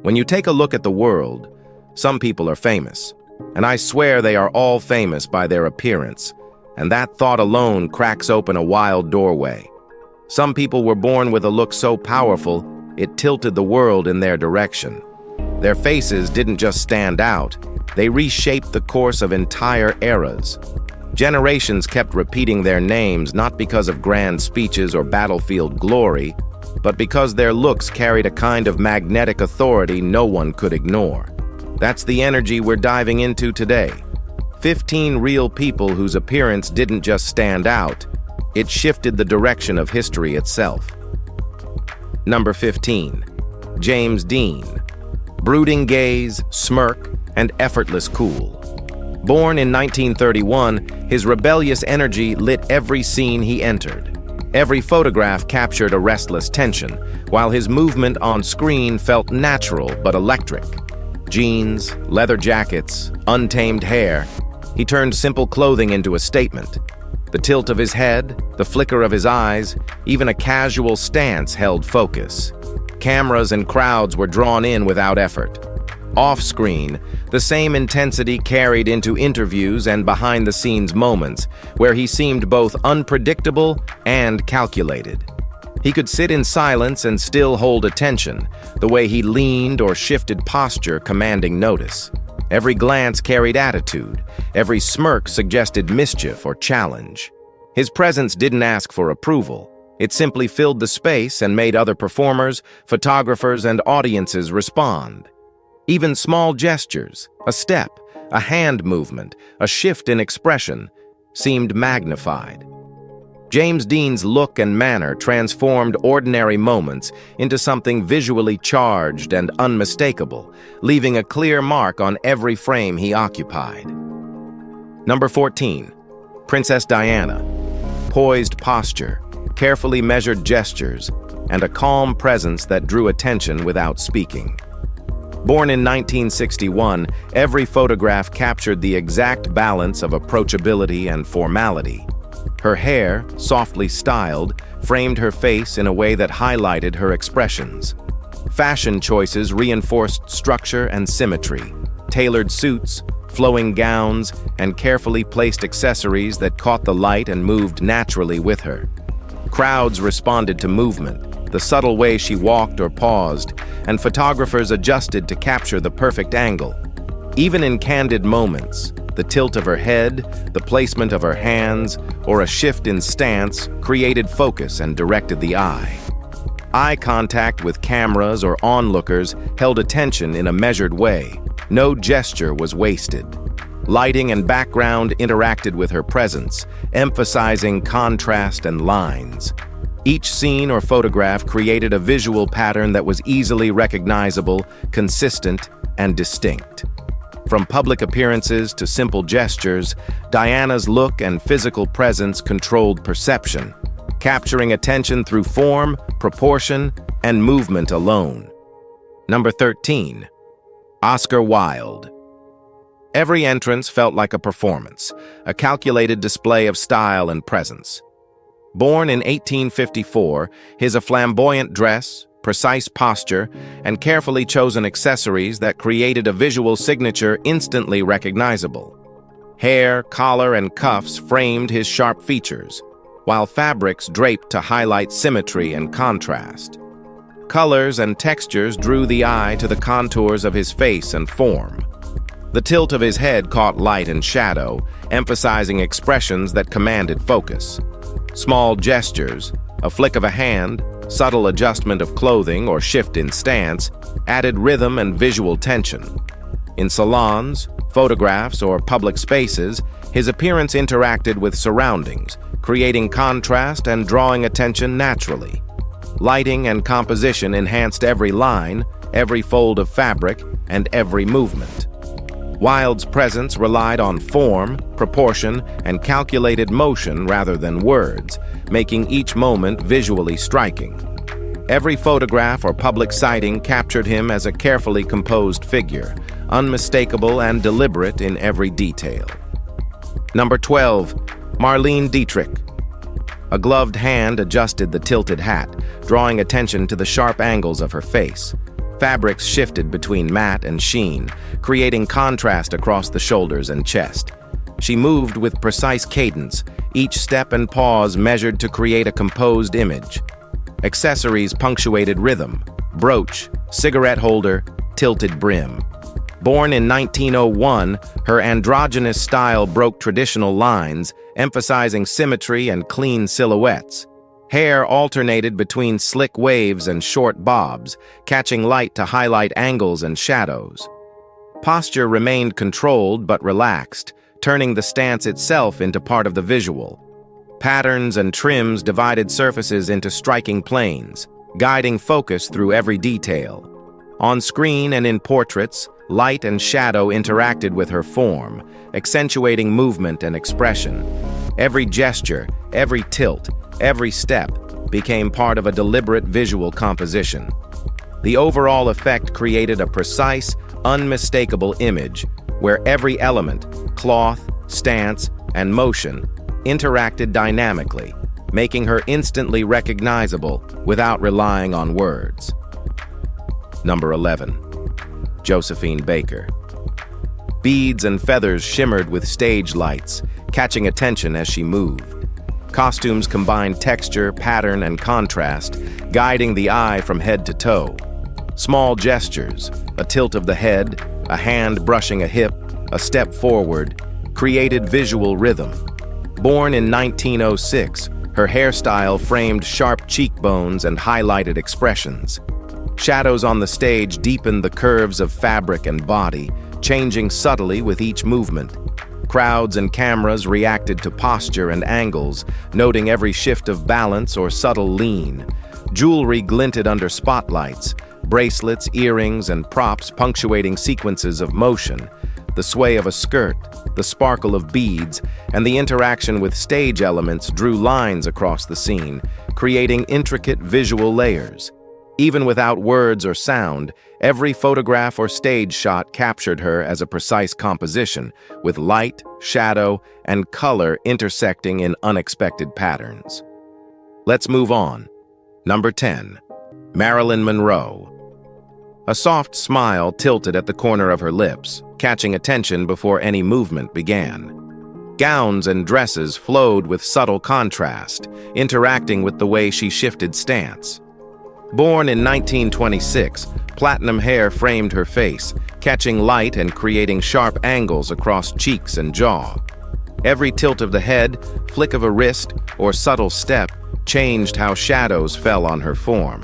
When you take a look at the world, some people are famous, and I swear they are all famous by their appearance, and that thought alone cracks open a wild doorway. Some people were born with a look so powerful, it tilted the world in their direction. Their faces didn't just stand out, they reshaped the course of entire eras. Generations kept repeating their names not because of grand speeches or battlefield glory, but because their looks carried a kind of magnetic authority no one could ignore. That's the energy we're diving into today. 15 real people whose appearance didn't just stand out, it shifted the direction of history itself. Number 15. James Dean. Brooding gaze, smirk, and effortless cool. Born in 1931, his rebellious energy lit every scene he entered. Every photograph captured a restless tension, while his movement on screen felt natural but electric. Jeans, leather jackets, untamed hair, he turned simple clothing into a statement. The tilt of his head, the flicker of his eyes, even a casual stance held focus. Cameras and crowds were drawn in without effort. Off-screen, the same intensity carried into interviews and behind-the-scenes moments, where he seemed both unpredictable and calculated. He could sit in silence and still hold attention, the way he leaned or shifted posture commanding notice. Every glance carried attitude, every smirk suggested mischief or challenge. His presence didn't ask for approval. It simply filled the space and made other performers, photographers, and audiences respond. Even small gestures, a step, a hand movement, a shift in expression, seemed magnified. James Dean's look and manner transformed ordinary moments into something visually charged and unmistakable, leaving a clear mark on every frame he occupied. Number 14. Princess Diana. Poised posture, carefully measured gestures, and a calm presence that drew attention without speaking. Born in 1961, every photograph captured the exact balance of approachability and formality. Her hair, softly styled, framed her face in a way that highlighted her expressions. Fashion choices reinforced structure and symmetry. Tailored suits, flowing gowns, and carefully placed accessories that caught the light and moved naturally with her. Crowds responded to movement, the subtle way she walked or paused, and photographers adjusted to capture the perfect angle. Even in candid moments, the tilt of her head, the placement of her hands, or a shift in stance created focus and directed the eye. Eye contact with cameras or onlookers held attention in a measured way. No gesture was wasted. Lighting and background interacted with her presence, emphasizing contrast and lines. Each scene or photograph created a visual pattern that was easily recognizable, consistent, and distinct. From public appearances to simple gestures, Diana's look and physical presence controlled perception, capturing attention through form, proportion, and movement alone. Number 13. Oscar Wilde. Every entrance felt like a performance, a calculated display of style and presence. Born in 1854, his flamboyant dress, precise posture, and carefully chosen accessories that created a visual signature instantly recognizable. Hair, collar, and cuffs framed his sharp features, while fabrics draped to highlight symmetry and contrast. Colors and textures drew the eye to the contours of his face and form. The tilt of his head caught light and shadow, emphasizing expressions that commanded focus. Small gestures, a flick of a hand, subtle adjustment of clothing or shift in stance, added rhythm and visual tension. In salons, photographs, or public spaces, his appearance interacted with surroundings, creating contrast and drawing attention naturally. Lighting and composition enhanced every line, every fold of fabric, and every movement. Wilde's presence relied on form, proportion, and calculated motion rather than words, making each moment visually striking. Every photograph or public sighting captured him as a carefully composed figure, unmistakable and deliberate in every detail. Number 12. Marlene Dietrich. A gloved hand adjusted the tilted hat, drawing attention to the sharp angles of her face. Fabrics shifted between matte and sheen, creating contrast across the shoulders and chest. She moved with precise cadence, each step and pause measured to create a composed image. Accessories punctuated rhythm: brooch, cigarette holder, tilted brim. Born in 1901, her androgynous style broke traditional lines, emphasizing symmetry and clean silhouettes. Hair alternated between slick waves and short bobs, catching light to highlight angles and shadows. Posture remained controlled but relaxed, turning the stance itself into part of the visual. Patterns and trims divided surfaces into striking planes, guiding focus through every detail. On screen and in portraits, light and shadow interacted with her form, accentuating movement and expression. Every gesture, every tilt, every step became part of a deliberate visual composition. The overall effect created a precise, unmistakable image where every element, cloth, stance, and motion, interacted dynamically, making her instantly recognizable without relying on words. Number 11. Josephine Baker. Beads and feathers shimmered with stage lights, catching attention as she moved. Costumes combined texture, pattern, and contrast, guiding the eye from head to toe. Small gestures, a tilt of the head, a hand brushing a hip, a step forward, created visual rhythm. Born in 1906, her hairstyle framed sharp cheekbones and highlighted expressions. Shadows on the stage deepened the curves of fabric and body, changing subtly with each movement. Crowds and cameras reacted to posture and angles, noting every shift of balance or subtle lean. Jewelry glinted under spotlights, bracelets, earrings, and props punctuating sequences of motion. The sway of a skirt, the sparkle of beads, and the interaction with stage elements drew lines across the scene, creating intricate visual layers. Even without words or sound, every photograph or stage shot captured her as a precise composition, with light, shadow, and color intersecting in unexpected patterns. Let's move on. Number 10. Marilyn Monroe. A soft smile tilted at the corner of her lips, catching attention before any movement began. Gowns and dresses flowed with subtle contrast, interacting with the way she shifted stance. Born in 1926, platinum hair framed her face, catching light and creating sharp angles across cheeks and jaw. Every tilt of the head, flick of a wrist, or subtle step changed how shadows fell on her form.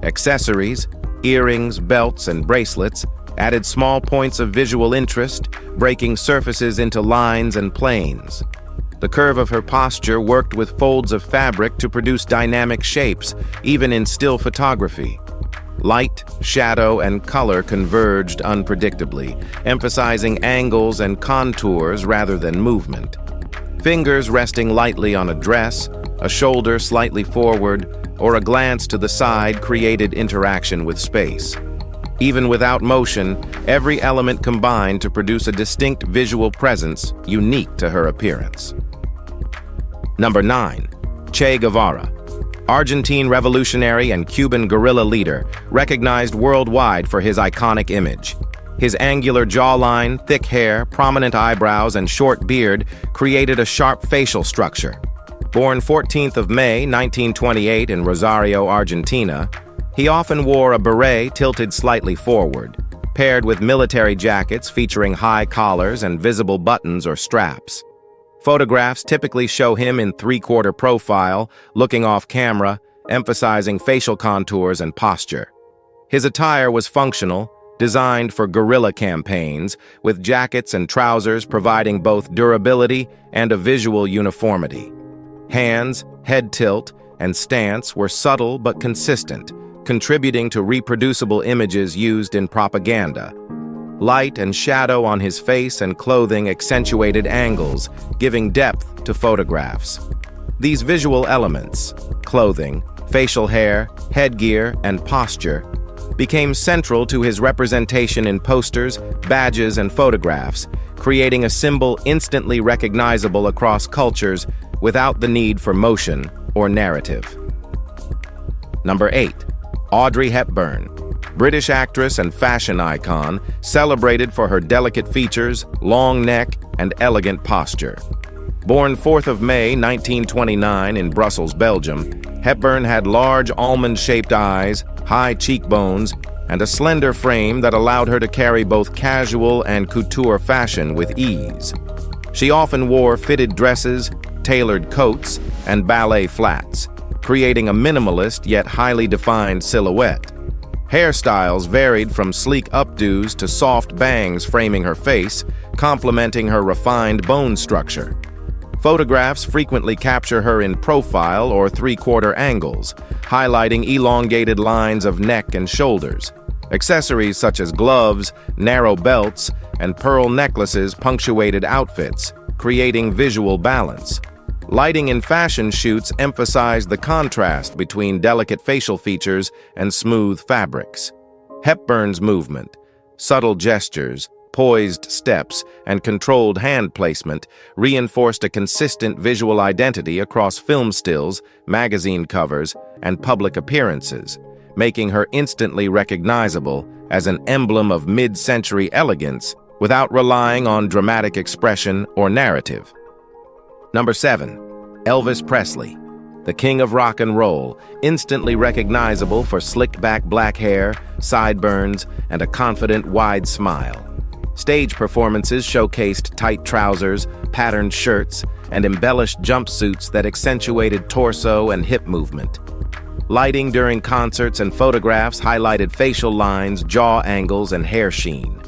Accessories, earrings, belts, and bracelets added small points of visual interest, breaking surfaces into lines and planes. The curve of her posture worked with folds of fabric to produce dynamic shapes, even in still photography. Light, shadow, and color converged unpredictably, emphasizing angles and contours rather than movement. Fingers resting lightly on a dress, a shoulder slightly forward, or a glance to the side created interaction with space. Even without motion, every element combined to produce a distinct visual presence unique to her appearance. Number 9. Che Guevara. Argentine revolutionary and Cuban guerrilla leader, recognized worldwide for his iconic image. His angular jawline, thick hair, prominent eyebrows, and short beard created a sharp facial structure. Born 14th of May, 1928 in Rosario, Argentina, he often wore a beret tilted slightly forward, paired with military jackets featuring high collars and visible buttons or straps. Photographs typically show him in three-quarter profile, looking off camera, emphasizing facial contours and posture. His attire was functional, designed for guerrilla campaigns, with jackets and trousers providing both durability and a visual uniformity. Hands, head tilt, and stance were subtle but consistent, contributing to reproducible images used in propaganda. Light and shadow on his face and clothing accentuated angles, giving depth to photographs. These visual elements, clothing, facial hair, headgear, and posture, became central to his representation in posters, badges, and photographs, creating a symbol instantly recognizable across cultures without the need for motion or narrative. Number 8. Audrey Hepburn. British actress and fashion icon, celebrated for her delicate features, long neck, and elegant posture. Born 4th of May 1929 in Brussels, Belgium, Hepburn had large almond-shaped eyes, high cheekbones, and a slender frame that allowed her to carry both casual and couture fashion with ease. She often wore fitted dresses, tailored coats, and ballet flats, creating a minimalist yet highly defined silhouette. Hairstyles varied from sleek updos to soft bangs framing her face, complementing her refined bone structure. Photographs frequently capture her in profile or three-quarter angles, highlighting elongated lines of neck and shoulders. Accessories such as gloves, narrow belts, and pearl necklaces punctuated outfits, creating visual balance. Lighting in fashion shoots emphasized the contrast between delicate facial features and smooth fabrics. Hepburn's movement, subtle gestures, poised steps, and controlled hand placement reinforced a consistent visual identity across film stills, magazine covers, and public appearances, making her instantly recognizable as an emblem of mid-century elegance without relying on dramatic expression or narrative. Number 7. Elvis Presley, the king of rock and roll, instantly recognizable for slicked-back black hair, sideburns, and a confident, wide smile. Stage performances showcased tight trousers, patterned shirts, and embellished jumpsuits that accentuated torso and hip movement. Lighting during concerts and photographs highlighted facial lines, jaw angles, and hair sheen.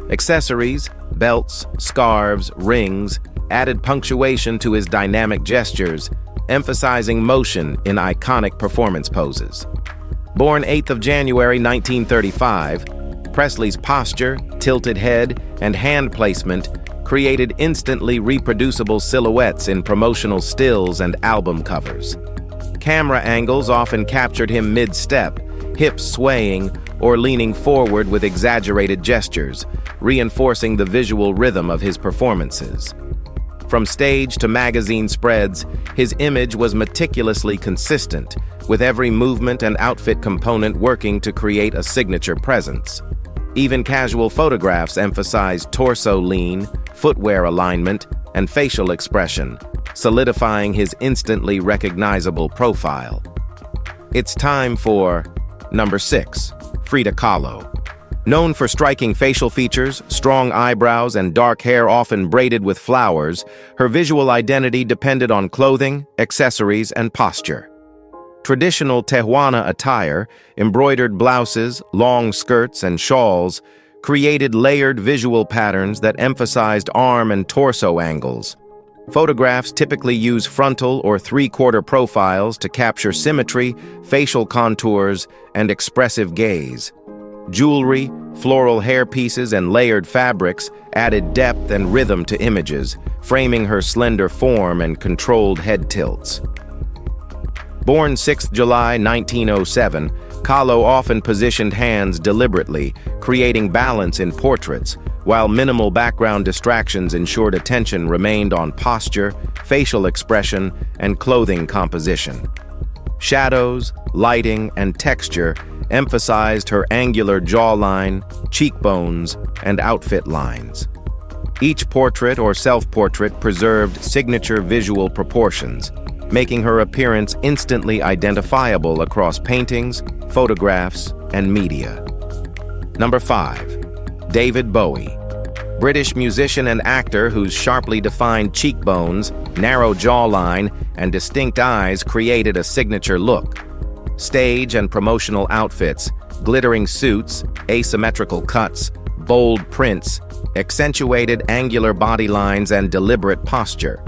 Accessories, belts, scarves, rings, added punctuation to his dynamic gestures, emphasizing motion in iconic performance poses. Born 8th of January 1935, Presley's posture, tilted head, and hand placement created instantly reproducible silhouettes in promotional stills and album covers. Camera angles often captured him mid-step, hips swaying or leaning forward with exaggerated gestures, reinforcing the visual rhythm of his performances. From stage to magazine spreads, his image was meticulously consistent, with every movement and outfit component working to create a signature presence. Even casual photographs emphasized torso lean, footwear alignment, and facial expression, solidifying his instantly recognizable profile. It's time for number 6, Frida Kahlo. Known for striking facial features, strong eyebrows, and dark hair often braided with flowers, her visual identity depended on clothing, accessories, and posture. Traditional Tehuana attire, embroidered blouses, long skirts, and shawls created layered visual patterns that emphasized arm and torso angles. Photographs typically use frontal or three-quarter profiles to capture symmetry, facial contours, and expressive gaze. Jewelry, floral hairpieces, and layered fabrics added depth and rhythm to images, framing her slender form and controlled head tilts. Born 6th July 1907, Kahlo often positioned hands deliberately, creating balance in portraits, while minimal background distractions ensured attention remained on posture, facial expression, and clothing composition. Shadows, lighting, and texture emphasized her angular jawline, cheekbones, and outfit lines. Each portrait or self-portrait preserved signature visual proportions, making her appearance instantly identifiable across paintings, photographs, and media. Number 5. David Bowie. British musician and actor whose sharply defined cheekbones, narrow jawline, and distinct eyes created a signature look. Stage and promotional outfits, glittering suits, asymmetrical cuts, bold prints, accentuated angular body lines and deliberate posture.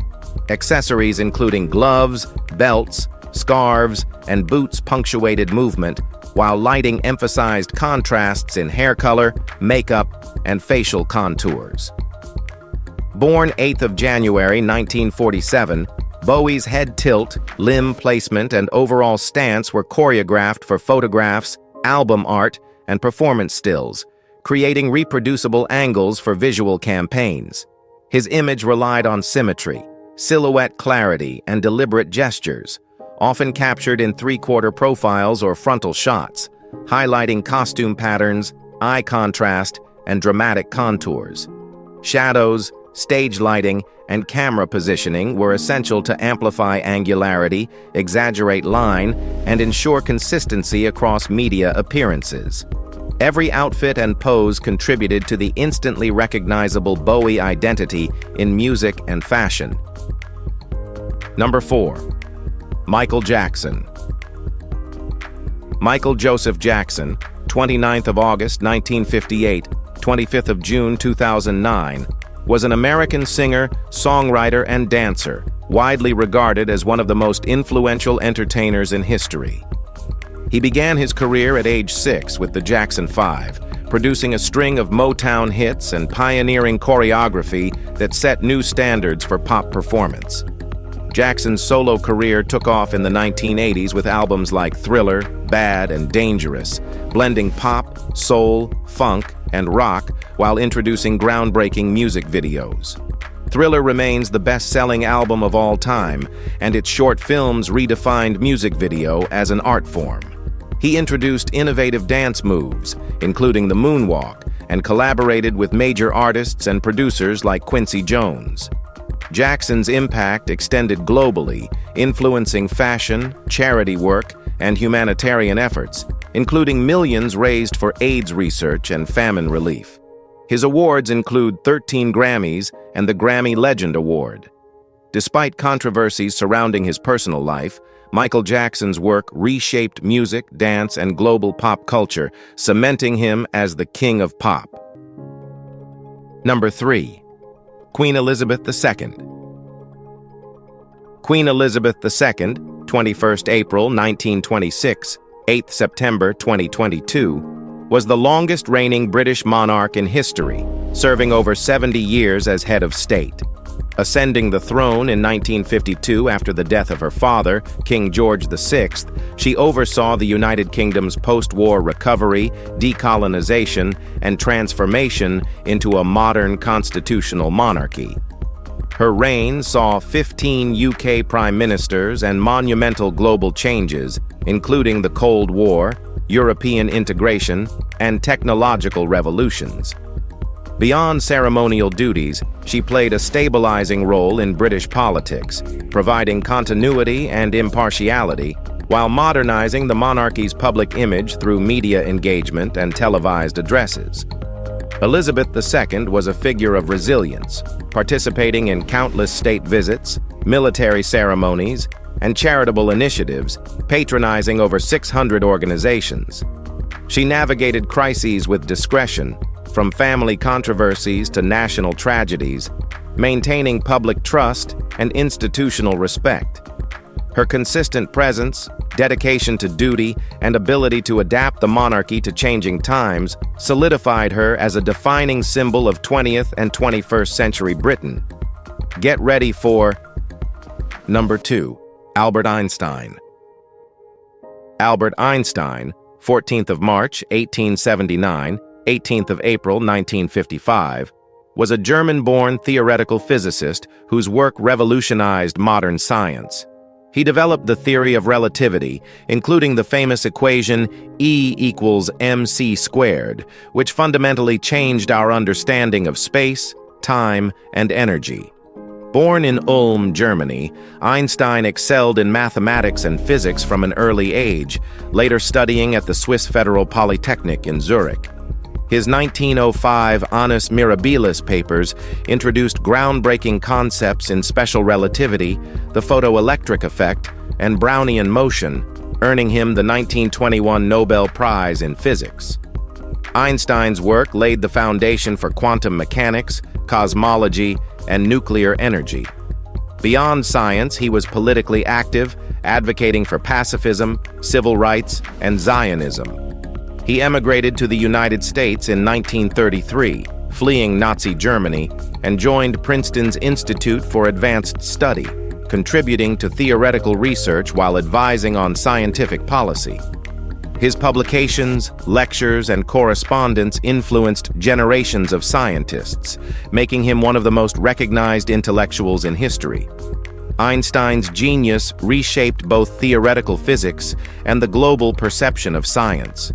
Accessories including gloves, belts, scarves, and boots punctuated movement, while lighting emphasized contrasts in hair color, makeup, and facial contours. Born 8th of January 1947, Bowie's head tilt, limb placement, and overall stance were choreographed for photographs, album art, and performance stills, creating reproducible angles for visual campaigns. His image relied on symmetry, silhouette clarity, and deliberate gestures, often captured in three-quarter profiles or frontal shots, highlighting costume patterns, eye contrast, and dramatic contours. Shadows, stage lighting, and camera positioning were essential to amplify angularity, exaggerate line, and ensure consistency across media appearances. Every outfit and pose contributed to the instantly recognizable Bowie identity in music and fashion. Number 4. Michael Jackson. Michael Joseph Jackson, 29th of August 1958, 25th of June 2009, was an American singer, songwriter, and dancer, widely regarded as one of the most influential entertainers in history. He began his career at age 6 with the Jackson 5, producing a string of Motown hits and pioneering choreography that set new standards for pop performance. Jackson's solo career took off in the 1980s with albums like Thriller, Bad, and Dangerous, blending pop, soul, funk, and rock while introducing groundbreaking music videos. Thriller remains the best-selling album of all time, and its short films redefined music video as an art form. He introduced innovative dance moves, including the moonwalk, and collaborated with major artists and producers like Quincy Jones. Jackson's impact extended globally, influencing fashion, charity work, and humanitarian efforts, including millions raised for AIDS research and famine relief. His awards include 13 Grammys and the Grammy Legend Award. Despite controversies surrounding his personal life, Michael Jackson's work reshaped music, dance, and global pop culture, cementing him as the king of pop. Number 3. Queen Elizabeth II. Queen Elizabeth II, 21st April 1926, 8th September 2022, was the longest reigning British monarch in history, serving over 70 years as head of state. Ascending the throne in 1952 after the death of her father, King George VI, she oversaw the United Kingdom's post-war recovery, decolonization, and transformation into a modern constitutional monarchy. Her reign saw 15 UK prime ministers and monumental global changes, including the Cold War, European integration, and technological revolutions. Beyond ceremonial duties, she played a stabilizing role in British politics, providing continuity and impartiality, while modernizing the monarchy's public image through media engagement and televised addresses. Elizabeth II was a figure of resilience, participating in countless state visits, military ceremonies, and charitable initiatives, patronizing over 600 organizations. She navigated crises with discretion, from family controversies to national tragedies, maintaining public trust and institutional respect. Her consistent presence, dedication to duty, and ability to adapt the monarchy to changing times solidified her as a defining symbol of 20th and 21st century Britain. Get ready for Number 2. Albert Einstein. Albert Einstein, 14th of March, 1879, 18th of April, 1955, was a German-born theoretical physicist whose work revolutionized modern science. He developed the theory of relativity, including the famous equation E equals mc squared, which fundamentally changed our understanding of space, time, and energy. Born in Ulm, Germany, Einstein excelled in mathematics and physics from an early age, later studying at the Swiss Federal Polytechnic in Zurich. His 1905 Annus Mirabilis papers introduced groundbreaking concepts in special relativity, the photoelectric effect, and Brownian motion, earning him the 1921 Nobel Prize in Physics. Einstein's work laid the foundation for quantum mechanics, cosmology, and nuclear energy. Beyond science, he was politically active, advocating for pacifism, civil rights, and Zionism. He emigrated to the United States in 1933, fleeing Nazi Germany, and joined Princeton's Institute for Advanced Study, contributing to theoretical research while advising on scientific policy. His publications, lectures, and correspondence influenced generations of scientists, making him one of the most recognized intellectuals in history. Einstein's genius reshaped both theoretical physics and the global perception of science.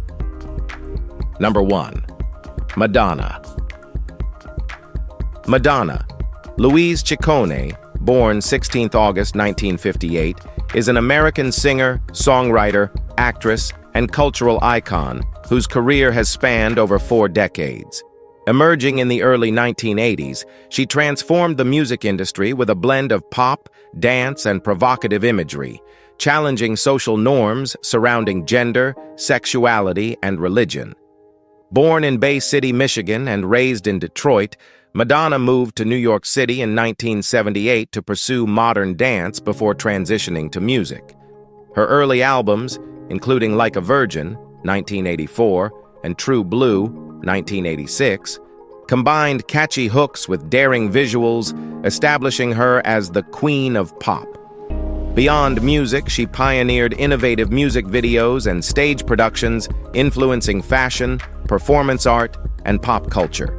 Number 1. Madonna. Madonna, Louise Ciccone, born 16 August 1958, is an American singer, songwriter, actress, and cultural icon whose career has spanned over 4 decades. Emerging in the early 1980s, she transformed the music industry with a blend of pop, dance, and provocative imagery, challenging social norms surrounding gender, sexuality, and religion. Born in Bay City, Michigan, and raised in Detroit, Madonna moved to New York City in 1978 to pursue modern dance before transitioning to music. Her early albums, including Like a Virgin, 1984, and True Blue, 1986, combined catchy hooks with daring visuals, establishing her as the queen of pop. Beyond music, she pioneered innovative music videos and stage productions, influencing fashion, performance art, and pop culture.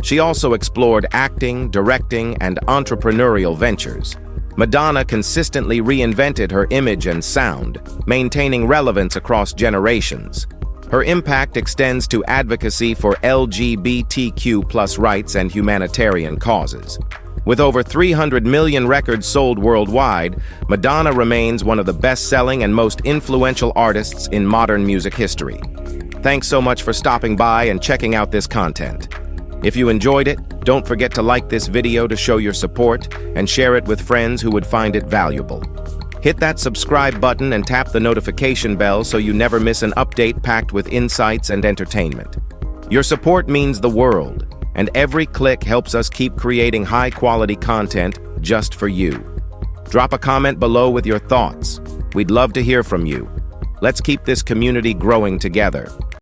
She also explored acting, directing, and entrepreneurial ventures. Madonna consistently reinvented her image and sound, maintaining relevance across generations. Her impact extends to advocacy for LGBTQ+ rights and humanitarian causes. With over 300 million records sold worldwide, Madonna remains one of the best-selling and most influential artists in modern music history. Thanks so much for stopping by and checking out this content. If you enjoyed it, don't forget to like this video to show your support and share it with friends who would find it valuable. Hit that subscribe button and tap the notification bell so you never miss an update packed with insights and entertainment. Your support means the world, and every click helps us keep creating high-quality content just for you. Drop a comment below with your thoughts. We'd love to hear from you. Let's keep this community growing together.